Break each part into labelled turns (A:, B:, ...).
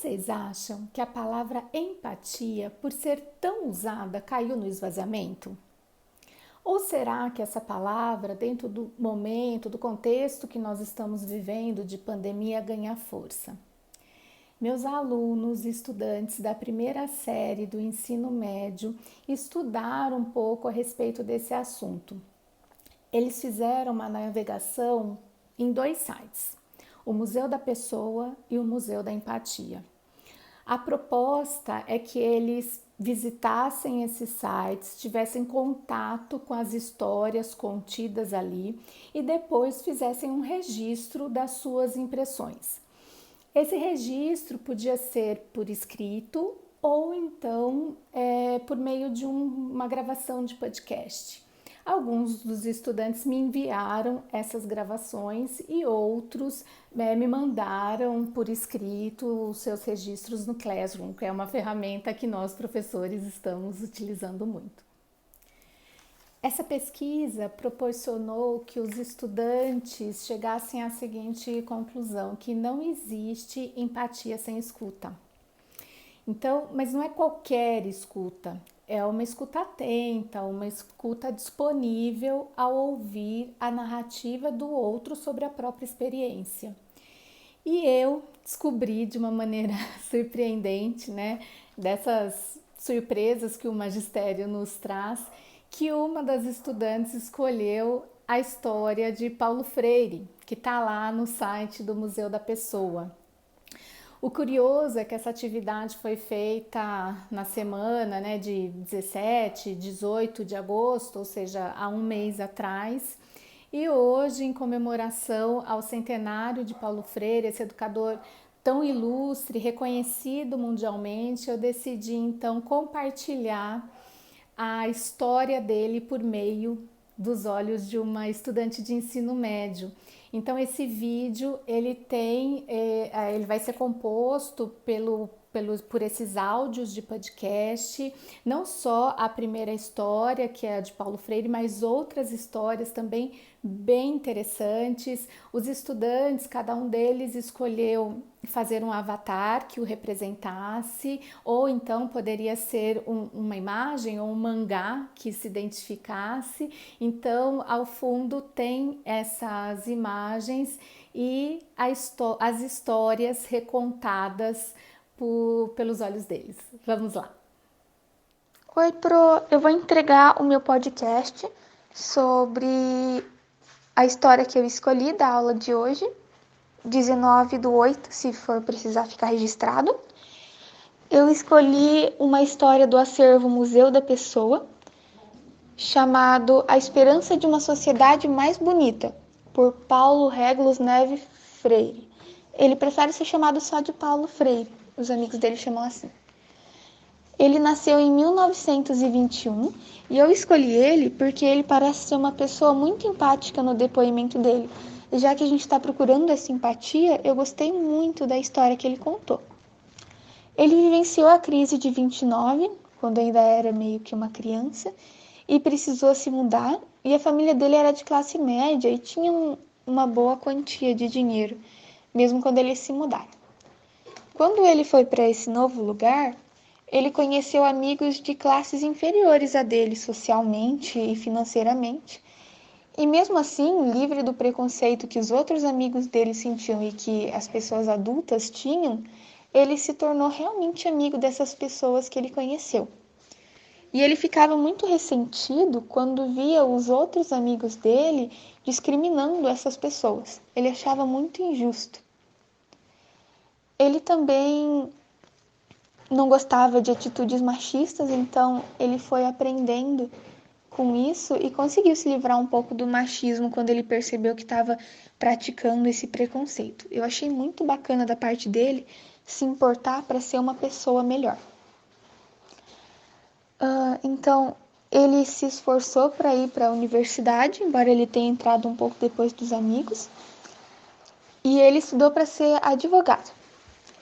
A: Vocês acham que a palavra empatia, por ser tão usada, caiu no esvaziamento? Ou será que essa palavra, dentro do momento, do contexto que nós estamos vivendo de pandemia, ganha força? Meus alunos e estudantes da primeira série do ensino médio estudaram um pouco a respeito desse assunto. Eles fizeram uma navegação em 2 sites, o Museu da Pessoa e o Museu da Empatia. A proposta é que eles visitassem esses sites, tivessem contato com as histórias contidas ali e depois fizessem um registro das suas impressões. Esse registro podia ser por escrito ou então por meio de uma gravação de podcast. Alguns dos estudantes me enviaram essas gravações e outros me mandaram por escrito os seus registros no Classroom, que é uma ferramenta que nós professores estamos utilizando muito. Essa pesquisa proporcionou que os estudantes chegassem à seguinte conclusão, que não existe empatia sem escuta. Então, mas não é qualquer escuta, é uma escuta atenta, uma escuta disponível ao ouvir a narrativa do outro sobre a própria experiência. E eu descobri de uma maneira surpreendente, né, dessas surpresas que o magistério nos traz, que uma das estudantes escolheu a história de Paulo Freire, que está lá no site do Museu da Pessoa. O curioso é que essa atividade foi feita na semana, né, de 17, 18 de agosto, ou seja, há um mês atrás. E hoje, em comemoração ao centenário de Paulo Freire, esse educador tão ilustre, reconhecido mundialmente, eu decidi então compartilhar a história dele por meio dos olhos de uma estudante de ensino médio. Então esse vídeo ele vai ser composto por esses áudios de podcast, não só a primeira história, que é a de Paulo Freire, mas outras histórias também bem interessantes. Os estudantes, cada um deles escolheu fazer um avatar que o representasse, ou então poderia ser uma imagem ou um mangá que se identificasse. Então, ao fundo tem essas imagens e as histórias recontadas pelos olhos deles. Vamos lá.
B: Oi, Pro. Eu vou entregar o meu podcast sobre a história que eu escolhi da aula de hoje, 19/8, se for precisar ficar registrado. Eu escolhi uma história do acervo Museu da Pessoa, chamado A Esperança de uma Sociedade Mais Bonita, por Paulo Reglos Neves Freire. Ele prefere ser chamado só de Paulo Freire, os amigos dele chamam assim. Ele nasceu em 1921 e eu escolhi ele porque ele parece ser uma pessoa muito empática no depoimento dele. E já que a gente está procurando essa empatia, eu gostei muito da história que ele contou. Ele vivenciou a crise de 29, quando ainda era meio que uma criança, e precisou se mudar, e a família dele era de classe média e tinha uma boa quantia de dinheiro, mesmo quando ele se mudar. Quando ele foi para esse novo lugar, ele conheceu amigos de classes inferiores a dele socialmente e financeiramente. E mesmo assim, livre do preconceito que os outros amigos dele sentiam e que as pessoas adultas tinham, ele se tornou realmente amigo dessas pessoas que ele conheceu. E ele ficava muito ressentido quando via os outros amigos dele discriminando essas pessoas. Ele achava muito injusto. Ele também não gostava de atitudes machistas, então ele foi aprendendo com isso e conseguiu se livrar um pouco do machismo quando ele percebeu que estava praticando esse preconceito. Eu achei muito bacana da parte dele se importar para ser uma pessoa melhor. Então, ele se esforçou para ir para a universidade, embora ele tenha entrado um pouco depois dos amigos, e ele estudou para ser advogado.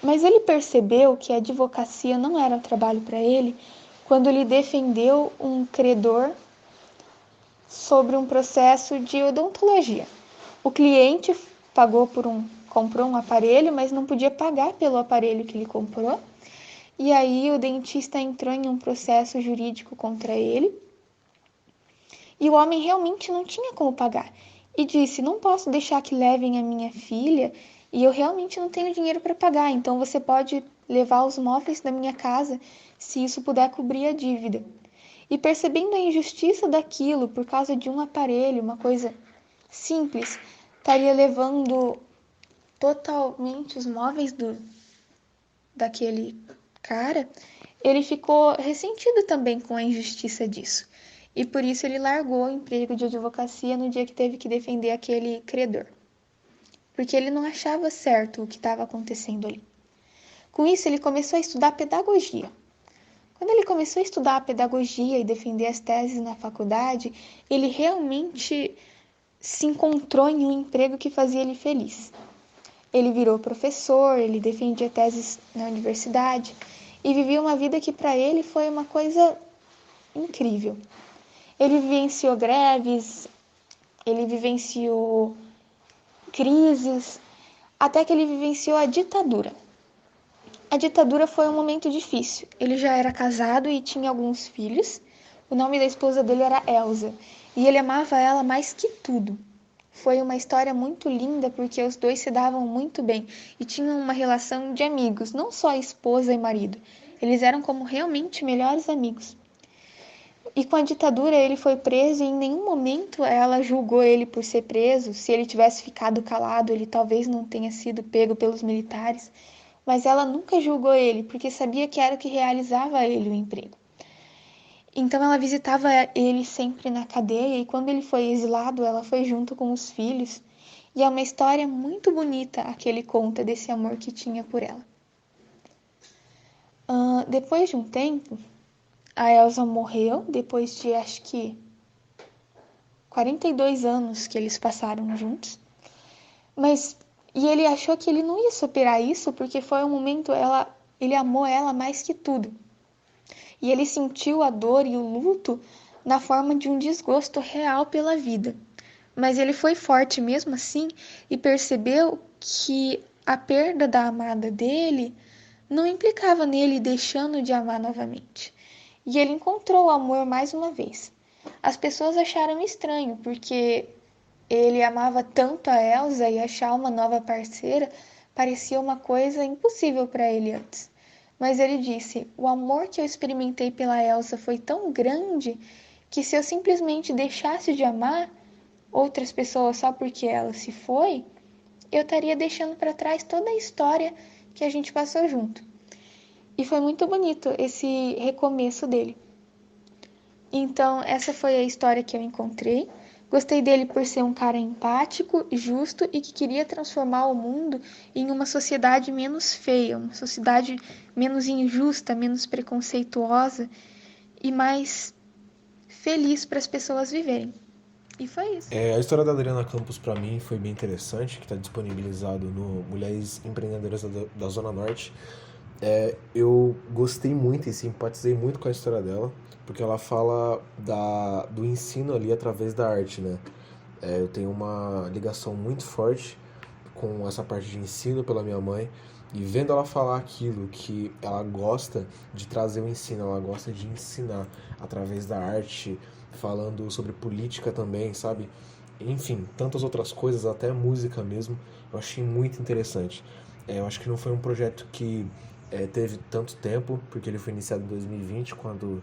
B: Mas ele percebeu que a advocacia não era trabalho para ele quando ele defendeu um credor sobre um processo de odontologia. O cliente pagou por um comprou um aparelho, mas não podia pagar pelo aparelho que ele comprou. E aí o dentista entrou em um processo jurídico contra ele. E o homem realmente não tinha como pagar. E disse: não posso deixar que levem a minha filha e eu realmente não tenho dinheiro para pagar. Então você pode levar os móveis da minha casa se isso puder cobrir a dívida. E percebendo a injustiça daquilo por causa de um aparelho, uma coisa simples, estaria levando totalmente os móveis daquele cara, ele ficou ressentido também com a injustiça disso. E por isso ele largou o emprego de advocacia no dia que teve que defender aquele credor. Porque ele não achava certo o que estava acontecendo ali. Com isso, ele começou a estudar pedagogia. Quando ele começou a estudar a pedagogia e defender as teses na faculdade, ele realmente se encontrou em um emprego que fazia ele feliz. Ele virou professor, ele defendia teses na universidade e vivia uma vida que para ele foi uma coisa incrível. Ele vivenciou greves, ele vivenciou crises, até que ele vivenciou a ditadura. A ditadura foi um momento difícil. Ele já era casado e tinha alguns filhos. O nome da esposa dele era Elsa e ele amava ela mais que tudo. Foi uma história muito linda porque os dois se davam muito bem e tinham uma relação de amigos, não só esposa e marido. Eles eram como realmente melhores amigos. E com a ditadura ele foi preso e em nenhum momento ela julgou ele por ser preso. Se ele tivesse ficado calado, ele talvez não tenha sido pego pelos militares. Mas ela nunca julgou ele, porque sabia que era o que realizava a ele o emprego. Então ela visitava ele sempre na cadeia e quando ele foi exilado, ela foi junto com os filhos. E é uma história muito bonita a que ele conta desse amor que tinha por ela. Depois de um tempo, a Elsa morreu, depois de acho que 42 anos que eles passaram juntos. E ele achou que ele não ia superar isso, porque foi um momento, ele amou ela mais que tudo. E ele sentiu a dor e o luto na forma de um desgosto real pela vida. Mas ele foi forte mesmo assim e percebeu que a perda da amada dele não implicava nele deixando de amar novamente. E ele encontrou o amor mais uma vez. As pessoas acharam estranho, porque ele amava tanto a Elsa e achar uma nova parceira parecia uma coisa impossível para ele antes. Mas ele disse: o amor que eu experimentei pela Elsa foi tão grande que se eu simplesmente deixasse de amar outras pessoas só porque ela se foi, eu estaria deixando para trás toda a história que a gente passou junto. E foi muito bonito esse recomeço dele. Então, essa foi a história que eu encontrei. Gostei dele por ser um cara empático, justo e que queria transformar o mundo em uma sociedade menos feia, uma sociedade menos injusta, menos preconceituosa e mais feliz para as pessoas viverem. E foi isso.
C: A história da Adriana Campos para mim foi bem interessante, que está disponibilizado no Mulheres Empreendedoras da Zona Norte. Eu gostei muito e simpatizei muito com a história dela, porque ela fala do ensino ali através da arte, né? Eu tenho uma ligação muito forte com essa parte de ensino pela minha mãe, e vendo ela falar aquilo que ela gosta de trazer o ensino, ela gosta de ensinar através da arte, falando sobre política também, sabe? Enfim, tantas outras coisas, até música mesmo, eu achei muito interessante. Eu acho que não foi um projeto que teve tanto tempo, porque ele foi iniciado em 2020, quando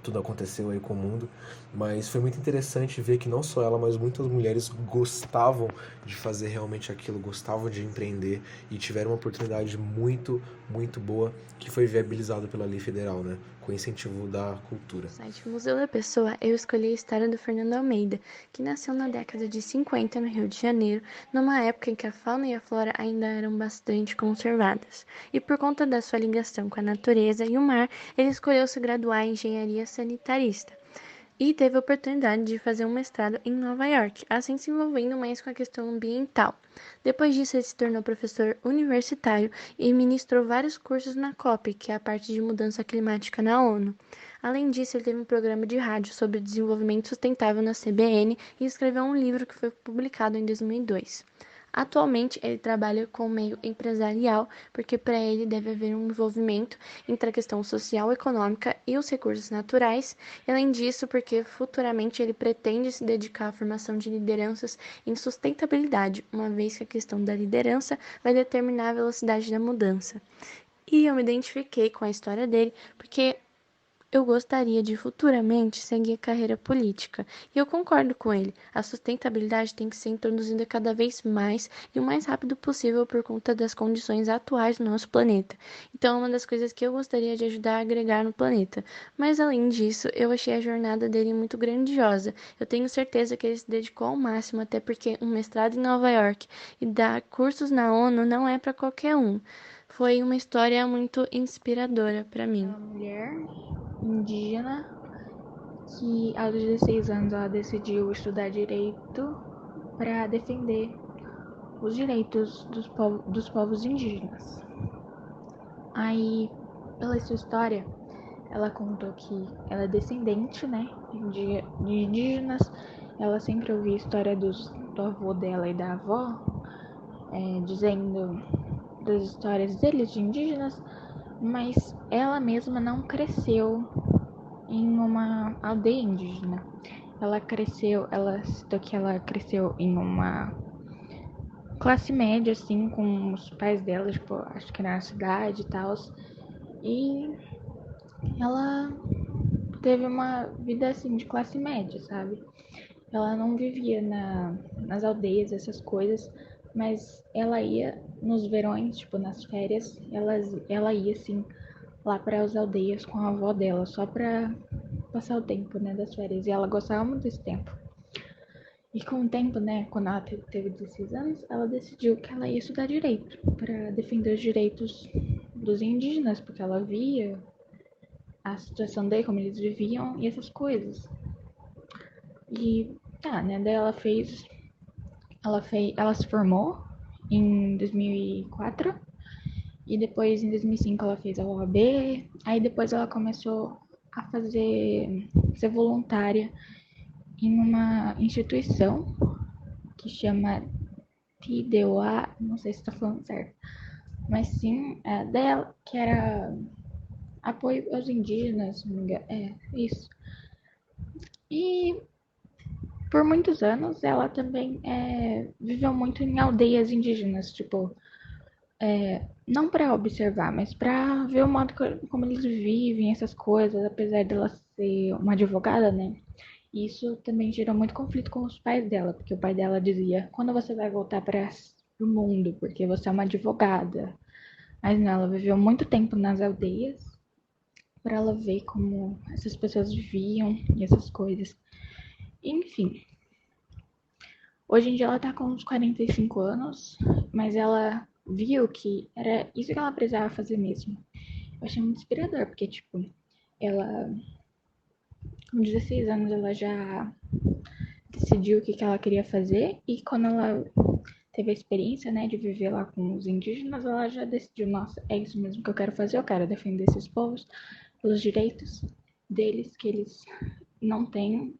C: tudo aconteceu aí com o mundo, mas foi muito interessante ver que não só ela, mas muitas mulheres gostavam de fazer realmente aquilo, gostavam de empreender e tiveram uma oportunidade muito, muito boa que foi viabilizada pela lei federal, né, com incentivo da cultura.
D: No site Museu da Pessoa, eu escolhi a história do Fernando Almeida, que nasceu na década de 50 no Rio de Janeiro, numa época em que a fauna e a flora ainda eram bastante conservadas. E por conta da sua ligação com a natureza e o mar, ele escolheu se graduar em engenharia sanitarista e teve a oportunidade de fazer um mestrado em Nova York, assim se envolvendo mais com a questão ambiental. Depois disso, ele se tornou professor universitário e ministrou vários cursos na COP, que é a parte de mudança climática na ONU. Além disso, ele teve um programa de rádio sobre desenvolvimento sustentável na CBN e escreveu um livro que foi publicado em 2002. Atualmente, ele trabalha com o meio empresarial, porque para ele deve haver um envolvimento entre a questão social, econômica e os recursos naturais. E, além disso, porque futuramente ele pretende se dedicar à formação de lideranças em sustentabilidade, uma vez que a questão da liderança vai determinar a velocidade da mudança. E eu me identifiquei com a história dele, porque eu gostaria de futuramente seguir a carreira política, e eu concordo com ele. A sustentabilidade tem que ser introduzida cada vez mais e o mais rápido possível por conta das condições atuais do nosso planeta. Então, é uma das coisas que eu gostaria de ajudar a agregar no planeta. Mas, além disso, eu achei a jornada dele muito grandiosa. Eu tenho certeza que ele se dedicou ao máximo, até porque um mestrado em Nova York e dar cursos na ONU não é para qualquer um. Foi uma história muito inspiradora para mim.
B: Uma mulher indígena que aos 16 anos ela decidiu estudar direito para defender os direitos dos povos indígenas. Aí, pela sua história, ela contou que ela é descendente, né, de indígenas. Ela sempre ouvia a história do avô dela e da avó, dizendo das histórias deles, de indígenas, mas ela mesma não cresceu em uma aldeia indígena. Ela citou que ela cresceu em uma classe média, assim, com os pais dela, tipo, acho que na cidade e tal. E ela teve uma vida, assim, de classe média, sabe? Ela não vivia nas aldeias, essas coisas, mas ela ia nos verões, tipo, nas férias, ela ia, assim, lá para as aldeias com a avó dela, só pra passar o tempo, né, das férias. E ela gostava muito desse tempo. E com o tempo, né, quando ela teve 16 anos, ela decidiu que ela ia estudar direito para defender os direitos dos indígenas, porque ela via a situação daí, como eles viviam e essas coisas. E tá, né, daí ela se formou em 2004 e depois em 2005 ela fez a OAB, aí depois ela começou a ser voluntária em uma instituição que chama TDOA, não sei se está falando certo, mas sim dela, que era apoio aos indígenas, não me engano, isso. E por muitos anos ela também viveu muito em aldeias indígenas, tipo, não para observar, mas para ver o modo como eles vivem, essas coisas, apesar dela ser uma advogada, né? Isso também gerou muito conflito com os pais dela, porque o pai dela dizia: quando você vai voltar para o mundo, porque você é uma advogada. Mas não, ela viveu muito tempo nas aldeias para ela ver como essas pessoas viviam e essas coisas. Enfim, hoje em dia ela tá com uns 45 anos, mas ela viu que era isso que ela precisava fazer mesmo. Eu achei muito inspirador, porque, tipo, ela, com 16 anos, ela já decidiu o que ela queria fazer, e quando ela teve a experiência, né, de viver lá com os indígenas, ela já decidiu: nossa, é isso mesmo que eu quero fazer, eu quero defender esses povos pelos direitos deles, que eles não têm,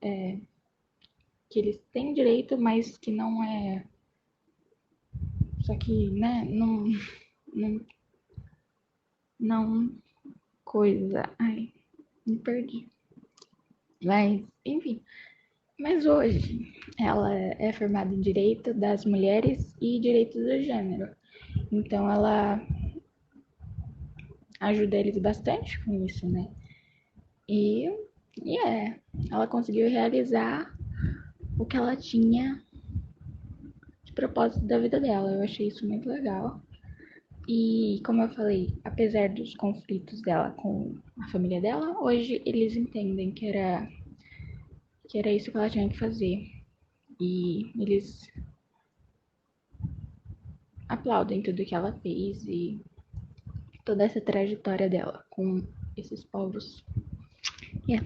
B: que eles têm direito, mas que não é. Só que, né, não, não coisa. Ai, me perdi. Mas, enfim. Mas hoje ela é formada em Direito das Mulheres e Direitos do Gênero. Então ela ajuda eles bastante com isso, né? E, ela conseguiu realizar o que ela tinha de propósito da vida dela. Eu achei isso muito legal. E, como eu falei, apesar dos conflitos dela com a família dela, hoje eles entendem que era isso que ela tinha que fazer. E eles aplaudem tudo que ela fez e toda essa trajetória dela com esses povos. Yeah.